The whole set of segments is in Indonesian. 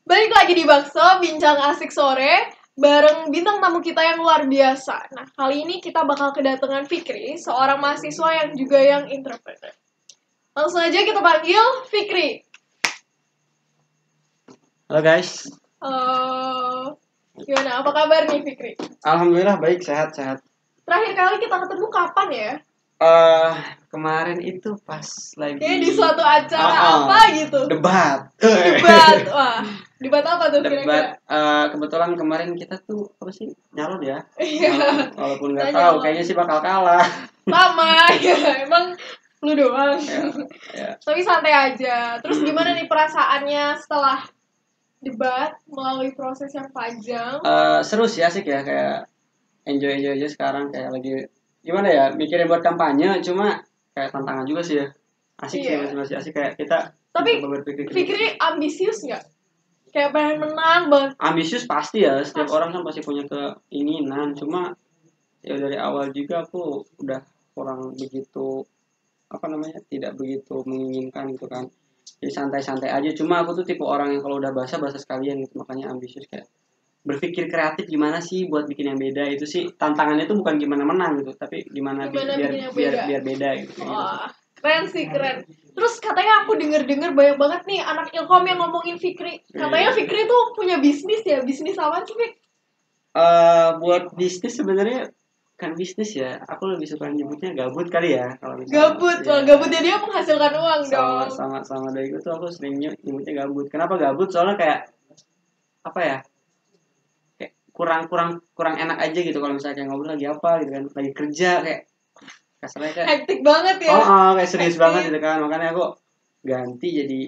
Balik lagi di Bakso, bincang asik sore, bareng bintang tamu kita yang luar biasa. Nah, kali ini kita bakal kedatangan Fikri, seorang mahasiswa yang juga yang entrepreneur. Langsung aja kita panggil Fikri. Halo guys. Gimana? Apa kabar nih Fikri? Alhamdulillah baik, sehat-sehat. Terakhir kali kita ketemu kapan ya? Kemarin itu pas lagi Kayak di suatu acara apa gitu? Debat. Debat, wah. Debat apa tuh kira-kira? Debat. Kebetulan kemarin kita tuh apa sih nyalon ya? Iya. Walaupun nggak Kita tahu, nyalon. kayaknya sih bakal kalah. Sama, ya emang lu doang. Ya. Tapi santai aja. Terus gimana nih perasaannya setelah debat melalui proses yang panjang? Seru sih, asik ya, kayak enjoy aja sekarang, kayak lagi gimana ya, mikirin buat kampanye, cuma kayak tantangan juga sih ya. Asik sih, Iya. masih asik kayak kita. Tapi mencoba berpikir kritis. Fikri ambisius nggak? Kayak pengen menang banget. Ambisius pasti ya, setiap Pasti. orang kan pasti punya keinginan, cuma ya dari awal juga aku udah kurang begitu tidak begitu menginginkan gitu kan, jadi santai-santai aja. Cuma aku tuh tipe orang yang kalau udah basah sekalian gitu, makanya ambisius, kayak berpikir kreatif gimana sih buat bikin yang beda. Itu sih tantangannya tuh bukan gimana menang gitu, tapi gimana Gimana biar bikin yang beda? biar beda gitu. Wah, keren sih, keren. Terus katanya aku denger-denger banyak banget nih anak Ilkom yang ngomongin Fikri. Katanya Fikri tuh punya bisnis ya. Bisnis apa sih, Fik? Buat bisnis sebenarnya kan bisnis ya, aku lebih suka nyebutnya gabut kali ya kalau misalnya. Gabut, wah, gabutnya dia menghasilkan uang dong. Sama dari itu aku sering nyebutnya gabut. Kenapa gabut? Soalnya kayak apa ya? Kayak kurang enak aja gitu kalau misalnya kayak ngobrol lagi apa gitu kan, lagi kerja kayak kasarnya kayak Hektik banget ya. kayak serius Hektik banget gitu kan. Makanya aku ganti jadi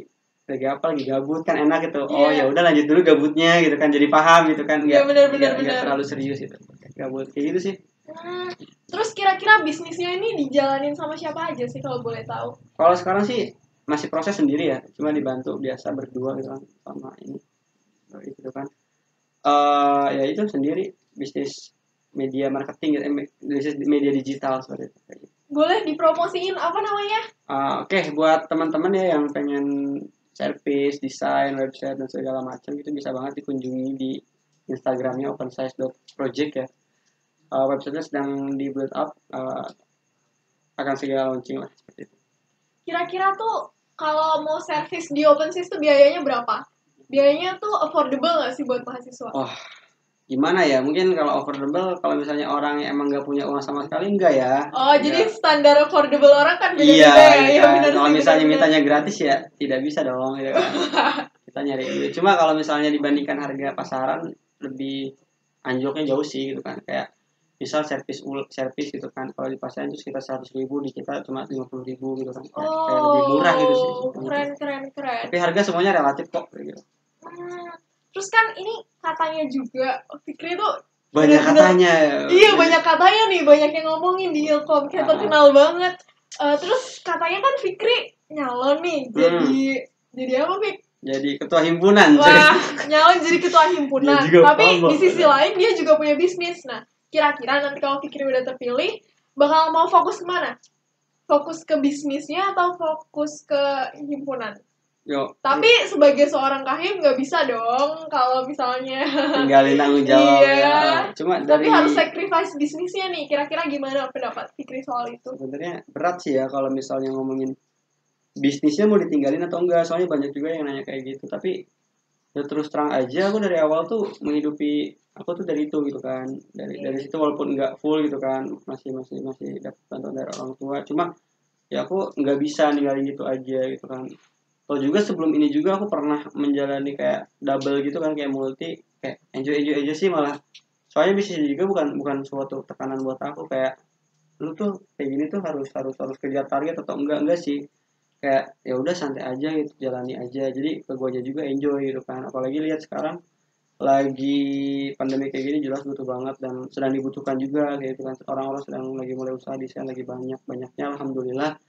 lagi apa, lagi gabut kan enak gitu. Oh Iya. ya udah, lanjut dulu gabutnya gitu kan, jadi paham gitu kan. Iya, benar. Nggak terlalu serius gitu. Gabut kayak gitu sih. Terus kira-kira bisnisnya ini dijalanin sama siapa aja sih kalau boleh tahu? Kalau sekarang sih masih proses sendiri ya, cuma dibantu biasa berdua gitu kan sama ini gitu kan. Ya itu sendiri, bisnis media marketing gitu, bisnis media digital seperti itu. Boleh dipromosiin apa namanya? Oke, buat teman-teman ya yang pengen service, desain, website dan segala macam, itu bisa banget dikunjungi di Instagramnya opensize.project ya. Websitenya sedang di build up, akan segera launching lah seperti itu. Kira-kira tuh kalau mau servis di OpenSys tuh biayanya berapa? Biayanya tuh affordable nggak sih buat mahasiswa? Oh, gimana ya? Mungkin kalau affordable, kalau misalnya orang yang emang nggak punya uang sama sekali, enggak ya. Oh, enggak. jadi standar affordable orang kan beda-beda Iya, ya? iya Iya, kan. benar Kalau sih, misalnya benar. mintanya gratis ya tidak bisa dong gitu kan. Kita nyari duit. Cuma kalau misalnya dibandingkan harga pasaran, lebih anjloknya jauh sih gitu kan. Kayak misal servis gitu kan, kalau di pasaran itu sekitar 100.000, di kita cuma 50.000 gitu kan. Kayak lebih murah gitu sih. Keren. Tapi harga semuanya relatif kok gitu. Terus kan ini katanya juga Fikri tuh Banyak katanya. Iya, banyak katanya nih, banyak yang ngomongin di Ilkom, kayak terkenal banget. Terus katanya kan Fikri nyalon nih, jadi apa, Fik? Jadi ketua himpunan. Wah, nyalon jadi ketua himpunan. Tapi di sisi ya. lain dia juga punya bisnis. Nah, kira-kira nanti kalau Fikri udah terpilih, bakal mau fokus kemana? Fokus ke bisnisnya atau fokus ke himpunan? Tapi sebagai seorang kahim nggak bisa dong kalau misalnya tinggalin tanggung jawab. Iya. Ya. Cuma Tapi harus sacrifice bisnisnya nih. Kira-kira gimana pendapat Fikri soal itu? Sebenarnya berat sih ya kalau misalnya ngomongin bisnisnya mau ditinggalin atau enggak. Soalnya banyak juga yang nanya kayak gitu. Tapi ya terus terang aja, aku dari awal tuh menghidupi aku tuh dari itu gitu kan. Dari situ walaupun enggak full gitu kan, masih dapat bantuan dari orang tua. Cuma ya aku nggak bisa ninggalin gitu aja gitu kan. Atau juga sebelum ini juga aku pernah menjalani kayak double gitu kan, kayak multi, kayak enjoy aja sih malah. Soalnya bisnis juga bukan suatu tekanan buat aku, kayak lu tuh kayak gini tuh harus kejar target atau enggak sih, kayak ya udah santai aja gitu, jalani aja. Jadi ke gua aja juga enjoy gitu kan. Apalagi lihat sekarang lagi pandemi kayak gini, jelas butuh banget dan sedang dibutuhkan juga kayak gitu kan. Orang-orang sedang lagi mulai usaha desain, lagi banyaknya alhamdulillah.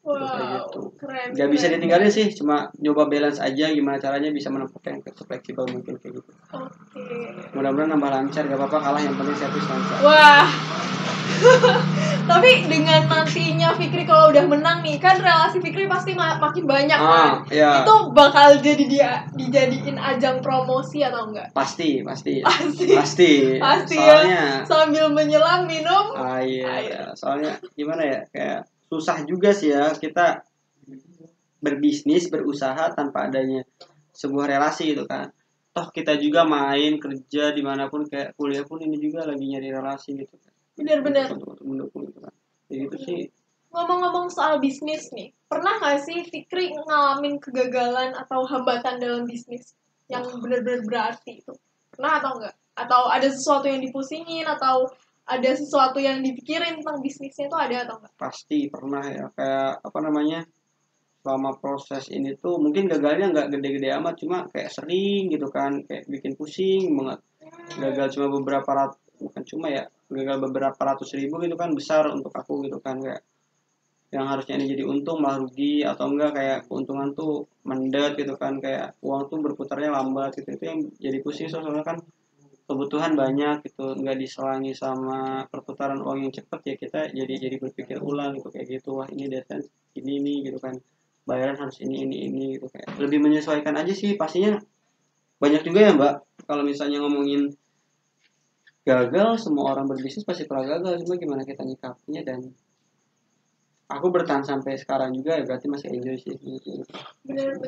Wow, gitu. keren. Gak bisa ditinggalin sih, cuma nyoba balance aja gimana caranya bisa menempatkan yang fleksibel mungkin kayak gitu. Oke. Mudah-mudahan nambah lancar, gak apa-apa kalah yang penting servis lancar. Wah. Tapi dengan nantinya Fikri kalau udah menang nih, kan relasi Fikri pasti makin banyak kan. Ya. Itu bakal jadi dijadiin ajang promosi atau enggak? Pasti. Pasti Soalnya ya, sambil menyelam minum air. Soalnya gimana ya, kayak susah juga sih ya kita berbisnis, berusaha tanpa adanya sebuah relasi gitu kan. Toh kita juga main kerja dimanapun, kayak kuliah pun ini juga lagi nyari relasi gitu kan. Benar-benar Untuk mendukung gitu kan. Jadi itu sih. Ngomong-ngomong soal bisnis nih, pernah nggak sih Fikri ngalamin kegagalan atau hambatan dalam bisnis yang benar-benar berarti itu? Pernah atau enggak? Atau ada sesuatu yang dipusingin atau ada sesuatu yang dipikirin tentang bisnisnya itu ada atau enggak? Pasti pernah ya, kayak apa namanya, selama proses ini tuh mungkin gagalnya nggak gede-gede amat, cuma kayak sering gitu kan, kayak bikin pusing banget. Gagal cuma beberapa ratus, bukan cuma ya, gagal beberapa ratus ribu gitu kan besar untuk aku gitu kan, kayak yang harusnya ini jadi untung malah rugi, atau enggak kayak keuntungan tuh mendet gitu kan, kayak uang tuh berputarnya lambat gitu. Itu yang jadi pusing, soalnya kan kebutuhan banyak gitu, nggak diselangi sama perputaran uang yang cepat ya, kita jadi berpikir ulang gitu, kayak gitu, wah ini deadline ini nih gitu kan, bayaran harus ini gitu, kayak lebih menyesuaikan aja sih. Pastinya banyak juga ya Mbak, kalau misalnya ngomongin gagal, semua orang berbisnis pasti pernah gagal, cuma gimana kita nyikapinya. Dan aku bertahan sampai sekarang juga ya, berarti masih enjoy sih. Benar.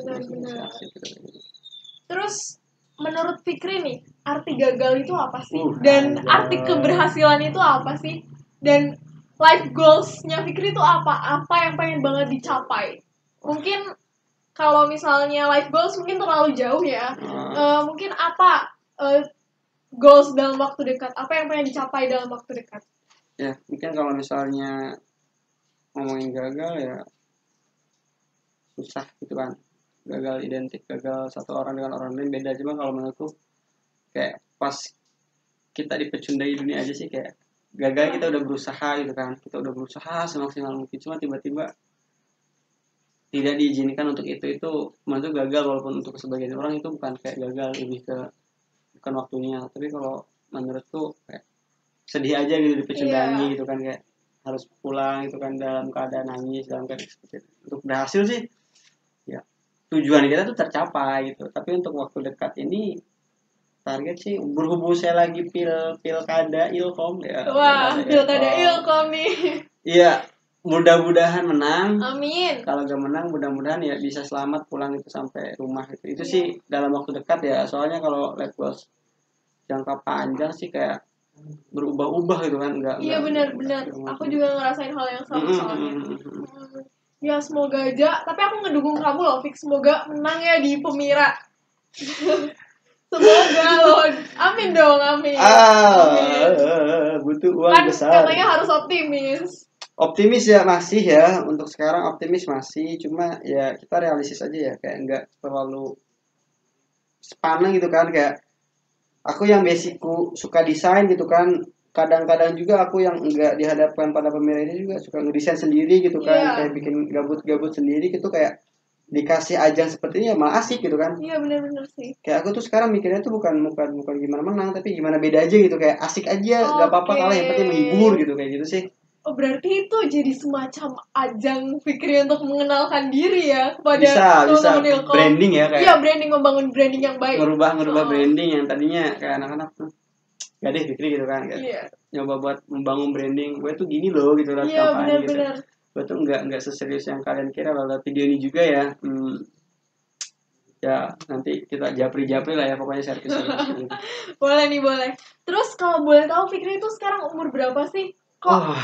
Terus menurut Fikri nih, arti gagal itu apa sih? Dan arti keberhasilan itu apa sih? Dan life goals-nya Fikri itu apa? Apa yang pengen banget dicapai? Mungkin kalau misalnya life goals mungkin terlalu jauh ya. Mungkin apa goals dalam waktu dekat? Apa yang pengen dicapai dalam waktu dekat? Ya, mungkin kalau misalnya ngomongin gagal ya susah gitu kan. Gagal identik, gagal satu orang dengan orang lain beda. Cuma kalau menurutku kayak pas kita dipecundai dunia aja sih, kayak gagal kita udah berusaha gitu kan, kita udah berusaha semaksimal mungkin, cuma tiba-tiba tidak diizinkan untuk itu menurut gagal. Walaupun untuk sebagian orang itu bukan kayak gagal, lebih ke bukan waktunya. Tapi kalau menurutku kayak sedih aja gitu dipecundangi gitu kan, kayak harus pulang gitu kan dalam keadaan nangis, dalam keadaan seperti itu. Untuk berhasil sih ya tujuan kita tuh tercapai gitu. Tapi untuk waktu dekat ini target sih, berhubung saya lagi pilkada Ilkom ya. Wah, pilkada Ilkom nih. Iya, mudah-mudahan menang. Amin. Kalau gak menang, mudah-mudahan ya bisa selamat pulang itu sampai rumah gitu. Itu sih dalam waktu dekat ya. Soalnya kalau lihat bos jangka panjang sih kayak berubah-ubah gitu kan, Iya benar. Aku juga ngerasain hal yang sama soalnya. Ya semoga aja, tapi aku ngedukung kamu loh Fik, semoga menang ya di Pemira. Semoga loh, amin dong, amin. Butuh uang kan besar. Katanya harus optimis ya, masih ya, untuk sekarang optimis masih, cuma ya kita realistis aja ya, kayak nggak terlalu sepaneng gitu kan. Kayak aku yang basicku suka desain gitu kan, kadang-kadang juga aku yang enggak dihadapkan pada Pemira ini juga suka ngedesain sendiri gitu kan, kayak bikin gabut-gabut sendiri gitu, kayak dikasih ajang seperti ini ya malah asik gitu kan. Iya benar sih. Kayak aku tuh sekarang mikirnya tuh bukan gimana menang, tapi gimana beda aja gitu, kayak asik aja, nggak apa-apa kalah, yang penting menghibur gitu, kayak gitu sih. Oh berarti itu jadi semacam ajang Fikri untuk mengenalkan diri ya kepada bisa branding ya, kayak iya branding, membangun branding yang baik, ngerubah branding yang tadinya kayak anak-anak tuh gak deh Fikri gitu kan, kayak nyoba buat membangun branding gue tuh gini loh gitu lah, kampanye gitu. Gue tuh nggak seserius yang kalian kira. Lalu video ini juga ya ya nanti kita japri lah ya, pokoknya servis gitu. boleh. Terus kalau boleh tahu Fikri itu sekarang umur berapa sih? Kok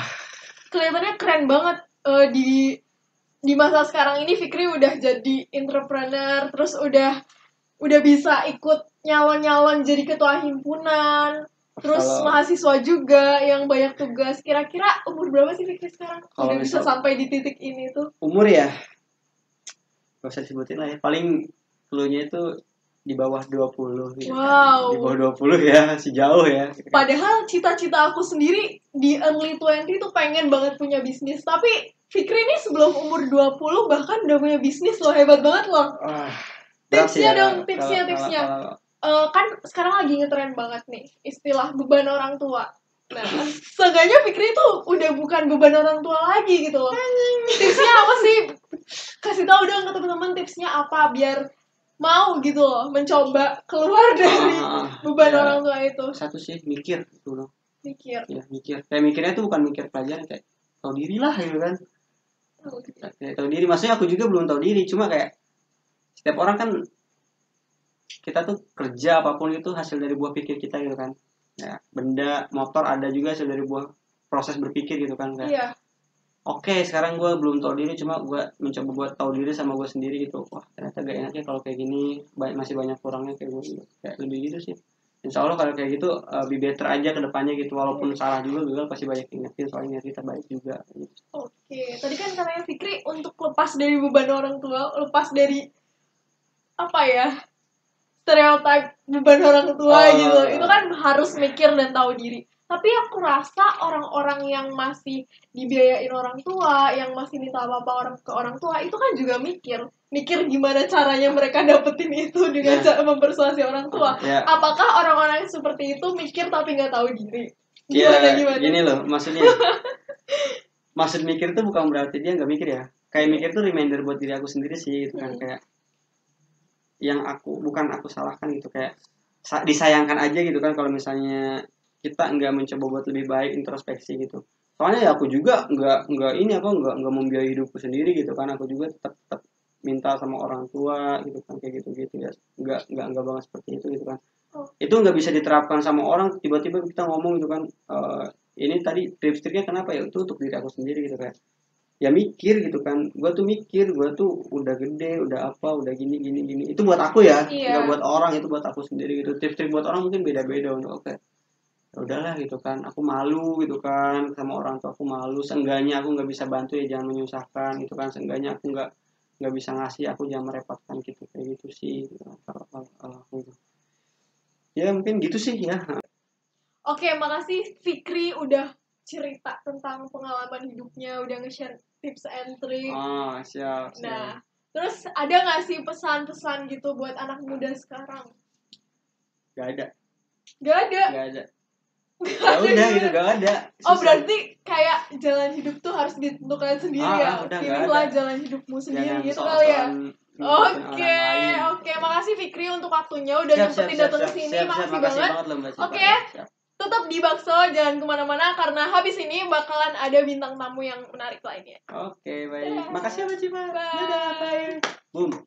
kelihatannya keren banget di masa sekarang ini Fikri udah jadi entrepreneur, terus udah bisa ikut nyalon jadi ketua himpunan, terus mahasiswa juga yang banyak tugas. Kira-kira umur berapa sih Fikri sekarang? Udah bisa sampai di titik ini tuh? Umur ya gak usah disebutin lah ya, paling cluenya itu di bawah 20 gitu. Wow. Di bawah 20 ya, masih jauh ya. Padahal cita-cita aku sendiri di early 20 tuh pengen banget punya bisnis, tapi Fikri ini sebelum umur 20 bahkan udah punya bisnis loh, hebat banget loh. Tipsnya dong, tipsnya. Kan sekarang lagi ngetren banget nih istilah beban orang tua. Nah, seenggaknya Fikri itu udah bukan beban orang tua lagi gitu loh. Tipsnya apa sih? Kasih tahu dong ke teman-teman tipsnya apa biar mau gitu loh mencoba keluar dari beban orang tua itu. Satu sih mikir gitu loh. Mikir. Ya, mikir. Kayak mikirnya tuh bukan mikir pelajaran, kayak tahu diri lah gitu kan. Kayak tahu diri, maksudnya aku juga belum tahu diri, cuma kayak setiap orang kan, kita tuh kerja apapun itu hasil dari buah pikir kita gitu kan. Ya, benda motor ada juga hasil dari buah proses berpikir gitu kan. Kayak, Oke, sekarang gue belum tahu diri, cuma gue mencoba buat tahu diri sama gue sendiri gitu. Wah, ternyata gak enaknya kalau kayak gini, masih banyak kurangnya kayak gue gitu. Kayak lebih gitu sih. Insya Allah kalau kayak gitu, be better aja ke depannya gitu. Walaupun salah juga pasti banyak ingetin, soalnya kita baik juga gitu. Oke, tadi kan katanya Fikri untuk lepas dari beban orang tua, lepas dari apa ya, stereotip beban orang tua gitu, itu kan harus mikir dan tahu diri. Tapi aku rasa orang-orang yang masih dibiayain orang tua, yang masih minta apa-apa ke orang tua, itu kan juga mikir gimana caranya mereka dapetin itu dengan cara mempersuasi orang tua. Apakah orang-orang seperti itu mikir tapi nggak tahu diri? Gimana? Gini loh, maksudnya maksud mikir itu bukan berarti dia nggak mikir ya. Kayak mikir tuh reminder buat diri aku sendiri sih gitu kan. Kayak yang bukan aku salahkan gitu, kayak disayangkan aja gitu kan kalau misalnya kita nggak mencoba buat lebih baik, introspeksi gitu. Soalnya ya aku juga nggak membiayai hidupku sendiri gitu kan. Aku juga tetap minta sama orang tua gitu kan, kayak gitu ya. Nggak banget seperti itu gitu kan. Itu nggak bisa diterapkan sama orang. Tiba-tiba kita ngomong gitu kan, ini tadi tips-triknya kenapa ya, itu untuk diri aku sendiri gitu kan. Ya mikir gitu kan, gue tuh udah gede, udah gini itu buat aku ya, nggak buat orang, itu buat aku sendiri gitu. Tips-trik buat orang mungkin beda-beda. Untuk udahlah gitu kan, aku malu gitu kan sama orang tua, aku malu, seenggaknya aku nggak bisa bantu ya jangan menyusahkan gitu kan, seenggaknya aku nggak bisa ngasih, aku jangan merepotkan gitu, kayak gitu sih gitu. Gitu. Ya mungkin gitu sih ya. Oke, makasih Fikri udah cerita tentang pengalaman hidupnya, udah nge-share tips and trick. Siap. Nah, terus ada nggak sih pesan-pesan gitu buat anak muda sekarang? Gak ada. Ya udah gitu, gak ada. Susah. Berarti kayak jalan hidup tuh harus ditentukan sendiri ya. Pilihlah jalan hidupmu sendiri gitu kali ya. Oke, makasih Fikri untuk waktunya udah nyempetin datang ke sini. Makasih banget. Oke, tetap di Bakso, jangan kemana-mana karena habis ini bakalan ada bintang tamu yang menarik lainnya. Oke, baik. Makasih Mbak Cipa. Bye. Boom.